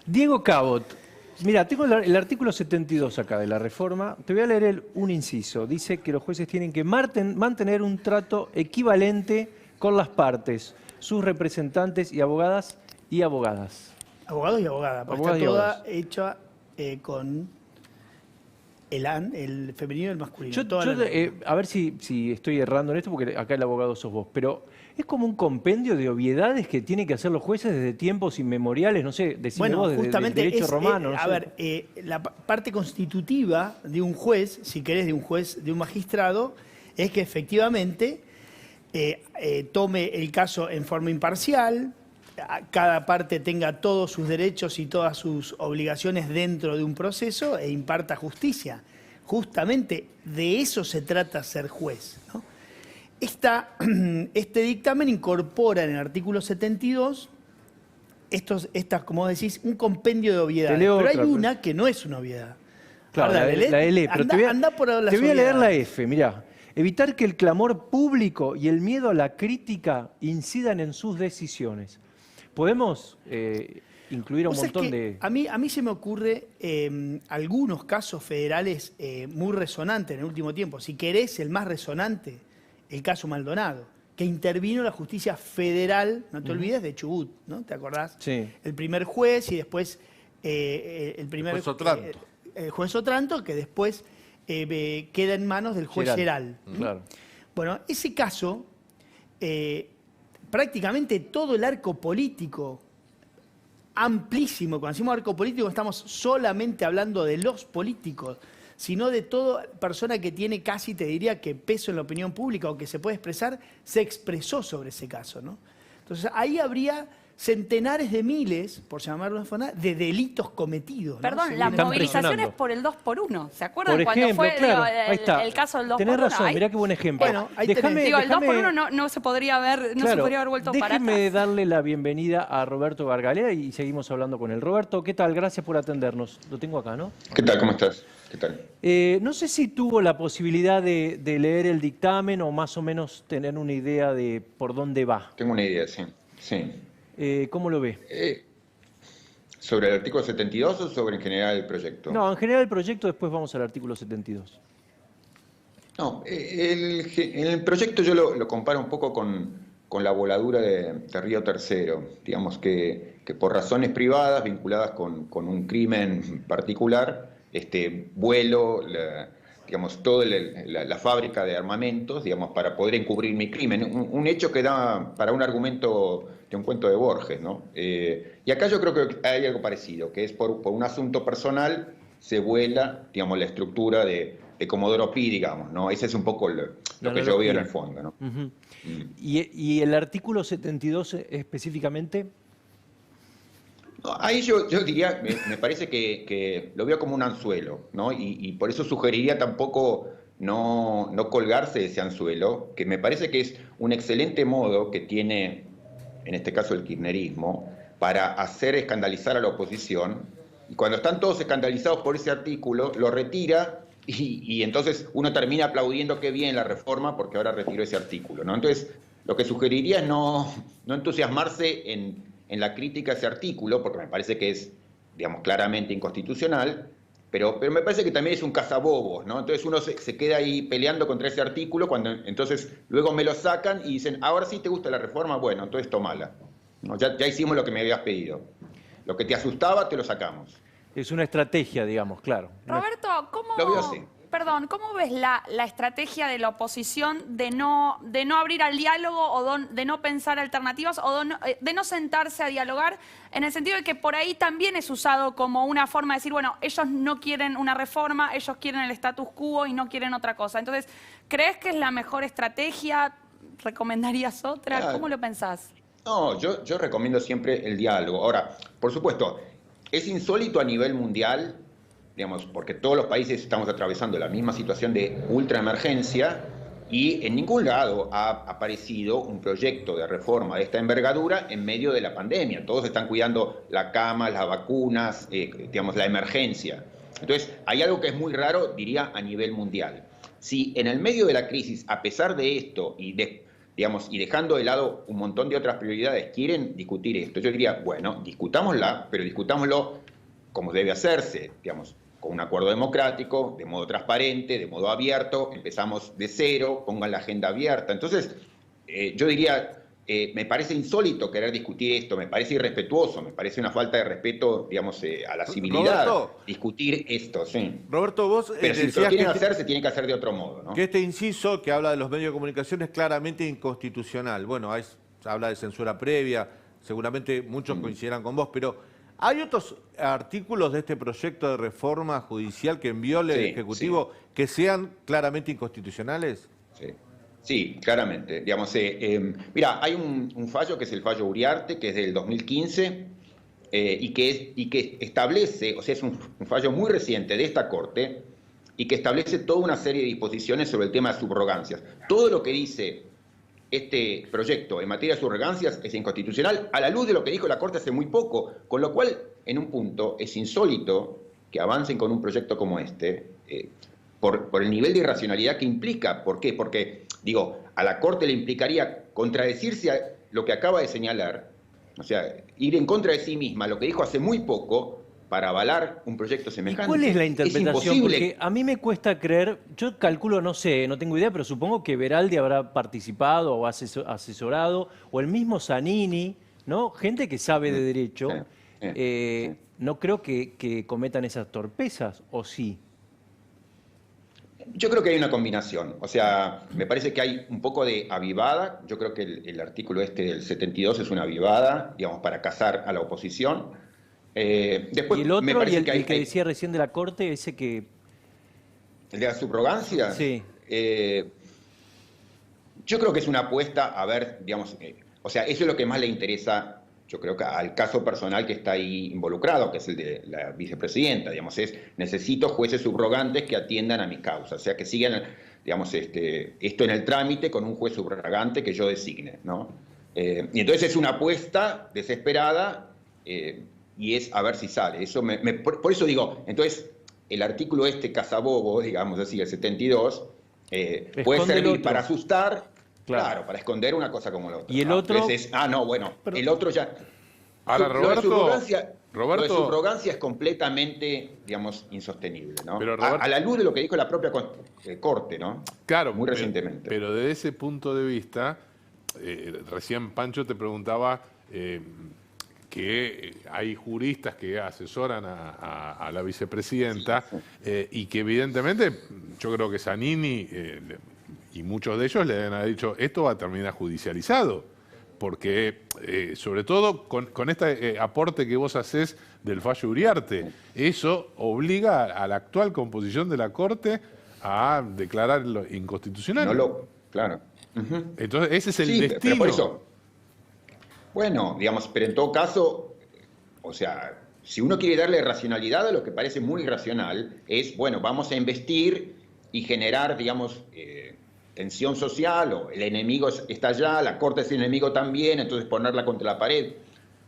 Diego Cabot, mira, tengo el artículo 72 acá de la reforma. Te voy a leer un inciso. Dice que los jueces tienen que mantener un trato equivalente con las partes, sus representantes y abogadas y abogadas. Abogados y abogadas, porque Abogados y está toda abogadas. hecha con el femenino y el masculino. A ver si estoy errando en esto, porque acá el abogado sos vos, pero es como un compendio de obviedades que tienen que hacer los jueces desde tiempos inmemoriales, no sé, decime Bueno, vos, desde justamente el derecho romano. No a sé. ver, la parte constitutiva de un juez, si querés, de un juez, de un magistrado, es que efectivamente tome el caso en forma imparcial, cada parte tenga todos sus derechos y todas sus obligaciones dentro de un proceso e imparta justicia. Justamente de eso se trata ser juez, ¿no? Este dictamen incorpora en el artículo 72 como decís, un compendio de obviedades. Pero hay una que no es una obviedad. Claro, Ahora, la L, pero te voy a leer la obviedades. F, mirá. Evitar que el clamor público y el miedo a la crítica incidan en sus decisiones. Podemos incluir a un montón de... A mí se me ocurre algunos casos federales muy resonantes en el último tiempo. Si querés, el más resonante, el caso Maldonado, que intervino la justicia federal, no te olvides, de Chubut, ¿no? ¿Te acordás? Sí. El primer juez y después el juez Otranto. El juez Otranto, que después queda en manos del juez Geral. Claro. Bueno, ese caso, prácticamente todo el arco político, amplísimo, cuando decimos arco político estamos solamente hablando de los políticos, sino de toda persona que tiene casi, te diría, que peso en la opinión pública o que se puede expresar, se expresó sobre ese caso, ¿no? Entonces ahí habría centenares de miles, por llamarlo de forma, de delitos cometidos, ¿no? Perdón, las movilizaciones por el 2x1 ¿Se acuerdan por ejemplo, cuando fue claro, el caso del 2x1? Tenés razón, mirá qué buen ejemplo. Bueno, ahí el 2x1 no se podría haber, no se podría haber vuelto para atrás. Déjeme darle la bienvenida a Roberto Gargalea y seguimos hablando con él. Roberto, ¿qué tal? Gracias por atendernos. Lo tengo acá, ¿no? ¿Qué tal? ¿Cómo estás? ¿Qué tal? No sé si tuvo la posibilidad de leer el dictamen o más o menos tener una idea de por dónde va. Tengo una idea, sí. Sí. ¿Cómo lo ve? ¿Sobre el artículo 72 o sobre en general el proyecto? No, en general el proyecto, después vamos al artículo 72. No, el proyecto yo lo comparo un poco con la voladura de Río Tercero. Digamos que por razones privadas vinculadas con un crimen particular, vuelo, digamos, toda la fábrica de armamentos, digamos, para poder encubrir mi crimen. Un hecho que da para un argumento de un cuento de Borges, ¿no? Y acá yo creo que hay algo parecido, que es por un asunto personal se vuela, digamos, la estructura de Comodoro Pi, digamos, ¿no? Ese es un poco lo que yo veo en el fondo, ¿no? Uh-huh. ¿Y el artículo 72 específicamente? Ahí yo diría, me parece que lo veo como un anzuelo, ¿no? Y por eso sugeriría tampoco no colgarse de ese anzuelo, que me parece que es un excelente modo que tiene, en este caso el kirchnerismo, para hacer escandalizar a la oposición. Y cuando están todos escandalizados por ese artículo, lo retira y entonces uno termina aplaudiendo qué bien la reforma porque ahora retiró ese artículo, ¿no? Entonces, lo que sugeriría es no entusiasmarse en la crítica a ese artículo, porque me parece que es, digamos, claramente inconstitucional, pero me parece que también es un cazabobos, ¿no? Entonces uno se queda ahí peleando contra ese artículo, cuando entonces luego me lo sacan y dicen, ahora sí te gusta la reforma, bueno, entonces tómala, ¿no? Ya hicimos lo que me habías pedido. Lo que te asustaba, te lo sacamos. Es una estrategia, digamos, claro. Roberto, Lo veo así. ¿cómo ves la estrategia de la oposición de no abrir al diálogo o de no pensar alternativas o de no sentarse a dialogar, en el sentido de que por ahí también es usado como una forma de decir, bueno, ellos no quieren una reforma, ellos quieren el status quo y no quieren otra cosa? Entonces, ¿crees que es la mejor estrategia? ¿Recomendarías otra? Claro. ¿Cómo lo pensás? No, yo recomiendo siempre el diálogo. Ahora, por supuesto, es insólito a nivel mundial, digamos, porque todos los países estamos atravesando la misma situación de ultraemergencia y en ningún lado ha aparecido un proyecto de reforma de esta envergadura en medio de la pandemia. Todos están cuidando la cama, las vacunas, digamos, la emergencia. Entonces, hay algo que es muy raro, diría, a nivel mundial. Si en el medio de la crisis, a pesar de esto y digamos, y dejando de lado un montón de otras prioridades, quieren discutir esto. Yo diría, bueno, discutámosla, pero discutámoslo como debe hacerse, digamos, con un acuerdo democrático, de modo transparente, de modo abierto, empezamos de cero, pongan la agenda abierta. Entonces, yo diría, me parece insólito querer discutir esto, me parece irrespetuoso, me parece una falta de respeto, digamos, a la civilidad, Roberto, discutir esto, sí. Roberto, vos Pero si lo decías quieren que hacer, se tiene que hacer de otro modo, ¿no? que este inciso que habla de los medios de comunicación es claramente inconstitucional. Bueno, habla de censura previa, seguramente muchos coincidirán con vos, pero ¿hay otros artículos de este proyecto de reforma judicial que envió el Ejecutivo que sean claramente inconstitucionales? Sí. Sí, claramente. Digamos, mira, hay un fallo que es el fallo Uriarte, que es del 2015, y que establece, o sea, es un fallo muy reciente de esta Corte, y que establece toda una serie de disposiciones sobre el tema de subrogancias. Todo lo que dice este proyecto en materia de subrogancias es inconstitucional a la luz de lo que dijo la Corte hace muy poco, con lo cual, en un punto, es insólito que avancen con un proyecto como este, por el nivel de irracionalidad que implica. ¿Por qué? Porque, digo, a la Corte le implicaría contradecirse a lo que acaba de señalar, o sea, ir en contra de sí misma, lo que dijo hace muy poco, para avalar un proyecto ¿Y semejante. cuál es la interpretación? imposible. Porque a mí me cuesta creer, yo calculo, no sé, no tengo idea, pero supongo que Veraldi habrá participado o asesorado, o el mismo Zanini, ¿no? Gente que sabe de derecho. Sí. No creo que cometan esas torpezas, ¿o sí? Yo creo que hay una combinación, o sea, me parece que hay un poco de avivada, yo creo que el artículo este del 72 es una avivada, digamos, para cazar a la oposición. Después, Y el otro, me parece el que hay decía recién de la Corte, ese que... el de la subrogancia. Sí. Yo creo que es una apuesta a ver, digamos, o sea, eso es lo que más le interesa, yo creo que al caso personal que está ahí involucrado, que es el de la vicepresidenta, digamos, necesito jueces subrogantes que atiendan a mi causa, o sea, que sigan, digamos, esto en el trámite con un juez subrogante que yo designe, ¿no? Y entonces es una apuesta desesperada y es a ver si sale. Eso por eso digo, entonces el artículo cazabobo, digamos así, el 72, puede servir para asustar. Claro, para esconder una cosa como la otra. ¿Y el otro? Entonces, el otro ya... Ahora, Roberto, lo de subrogancia es completamente, digamos, insostenible, ¿no? Pero, Roberto, a la luz de lo que dijo la propia Corte, ¿no? Claro, muy recientemente. Pero desde ese punto de vista, recién Pancho te preguntaba que hay juristas que asesoran a la vicepresidenta y que evidentemente, yo creo que Zanini... y muchos de ellos le deben haber dicho, esto va a terminar judicializado, porque sobre todo con este aporte que vos hacés del fallo Uriarte, eso obliga a la actual composición de la Corte a declararlo inconstitucional. Claro. Entonces ese es el destino. Pero por eso, bueno, digamos, pero en todo caso, o sea, si uno quiere darle racionalidad a lo que parece muy irracional, es, bueno, vamos a investir y generar, digamos... tensión social, o el enemigo está allá, la Corte es el enemigo también, entonces ponerla contra la pared.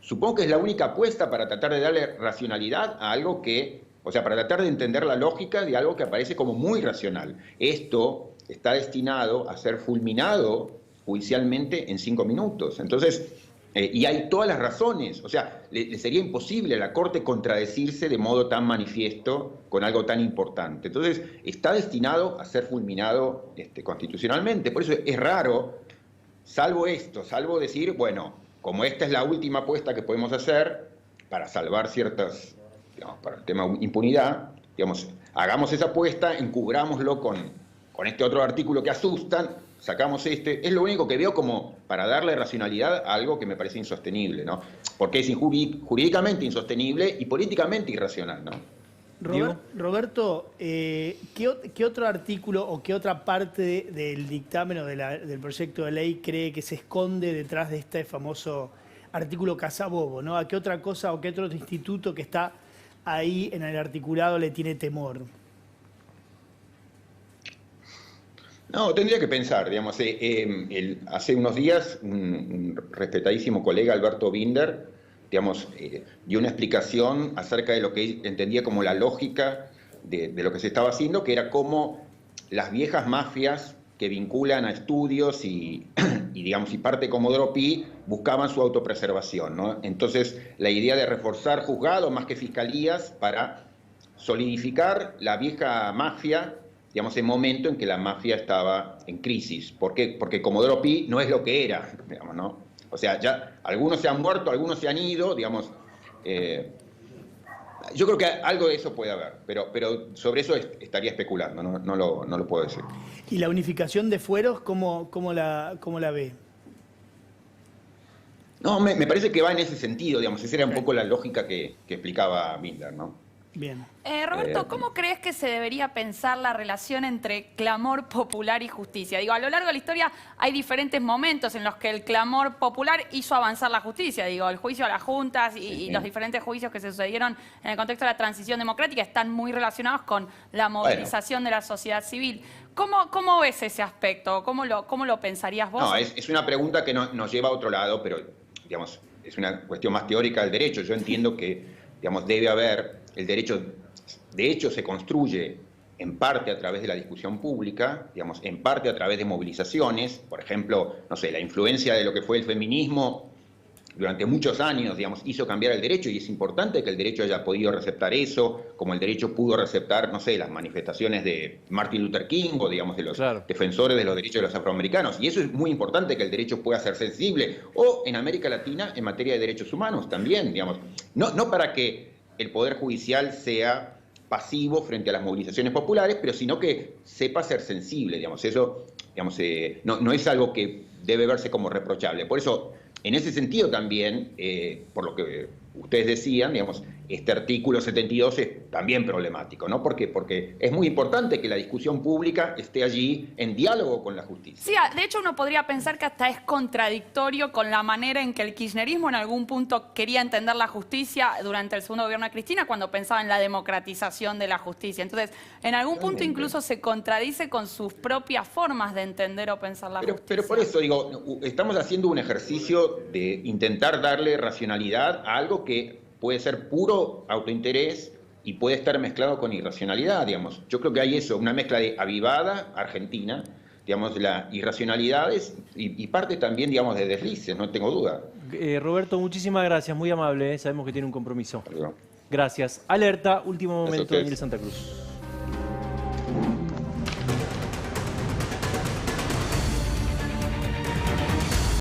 Supongo que es la única apuesta para tratar de darle racionalidad a algo que, o sea, para tratar de entender la lógica de algo que aparece como muy racional. Esto está destinado a ser fulminado judicialmente en 5 minutos. Entonces, y hay todas las razones, o sea, le sería imposible a la Corte contradecirse de modo tan manifiesto con algo tan importante. Entonces, está destinado a ser fulminado constitucionalmente. Por eso es raro, salvo decir, bueno, como esta es la última apuesta que podemos hacer para salvar ciertas, digamos, para el tema impunidad, digamos, hagamos esa apuesta, encubrámoslo con este otro artículo que asustan, sacamos es lo único que veo como para darle racionalidad a algo que me parece insostenible, ¿no? Porque es jurídicamente insostenible y políticamente irracional, ¿no? Roberto, ¿qué otro artículo o qué otra parte del dictamen o del proyecto de ley cree que se esconde detrás de este famoso artículo cazabobo, ¿no? ¿A qué otra cosa o qué otro instituto que está ahí en el articulado le tiene temor? No, tendría que pensar, digamos, hace unos días un respetadísimo colega, Alberto Binder, digamos, dio una explicación acerca de lo que entendía como la lógica de lo que se estaba haciendo, que era cómo las viejas mafias que vinculan a estudios y digamos, y parte de Comodoro Pi buscaban su autopreservación, ¿no? Entonces, la idea de reforzar juzgados más que fiscalías para solidificar la vieja mafia, digamos, en momento en que la mafia estaba en crisis. ¿Por qué? Porque Comodoro Pi no es lo que era, digamos, ¿no? O sea, ya algunos se han muerto, algunos se han ido, digamos. Yo creo que algo de eso puede haber, pero sobre eso estaría especulando, no lo puedo decir. ¿Y la unificación de fueros, cómo la ve? No, me parece que va en ese sentido, digamos, esa era un poco la lógica que explicaba Binder, ¿no? Bien. Roberto, ¿cómo crees que se debería pensar la relación entre clamor popular y justicia? Digo, a lo largo de la historia hay diferentes momentos en los que el clamor popular hizo avanzar la justicia. Digo, el juicio a las juntas y los diferentes juicios que se sucedieron en el contexto de la transición democrática están muy relacionados con la movilización de la sociedad civil. ¿Cómo ves ese aspecto? ¿Cómo lo pensarías vos? No, es una pregunta que nos lleva a otro lado, pero, digamos, es una cuestión más teórica del derecho. Yo entiendo que, digamos, debe haber el derecho, de hecho, se construye en parte a través de la discusión pública, digamos, en parte a través de movilizaciones. Por ejemplo, no sé, la influencia de lo que fue el feminismo durante muchos años, digamos, hizo cambiar el derecho, y es importante que el derecho haya podido receptar eso, como el derecho pudo receptar, no sé, las manifestaciones de Martin Luther King o, digamos, de los defensores de los derechos de los afroamericanos. Y eso es muy importante, que el derecho pueda ser sensible. O en América Latina, en materia de derechos humanos también, digamos. No para que el Poder Judicial sea pasivo frente a las movilizaciones populares, pero sino que sepa ser sensible, digamos. Eso, digamos, no es algo que debe verse como reprochable. Por eso, en ese sentido también, por lo que ustedes decían, digamos, este artículo 72 es también problemático, ¿no? ¿Por qué? Porque es muy importante que la discusión pública esté allí en diálogo con la justicia. Sí, de hecho uno podría pensar que hasta es contradictorio con la manera en que el kirchnerismo en algún punto quería entender la justicia durante el segundo gobierno de Cristina, cuando pensaba en la democratización de la justicia. Entonces, en algún punto incluso se contradice con sus propias formas de entender o pensar la justicia. Pero por eso, digo, estamos haciendo un ejercicio de intentar darle racionalidad a algo que puede ser puro autointerés y puede estar mezclado con irracionalidad, digamos. Yo creo que hay eso, una mezcla de avivada argentina, digamos, de las irracionalidades y parte también, digamos, de deslices, no tengo duda. Roberto, muchísimas gracias, muy amable, sabemos que tiene un compromiso. Perdón. Gracias. Alerta, último momento, ustedes. Daniel Santa Cruz.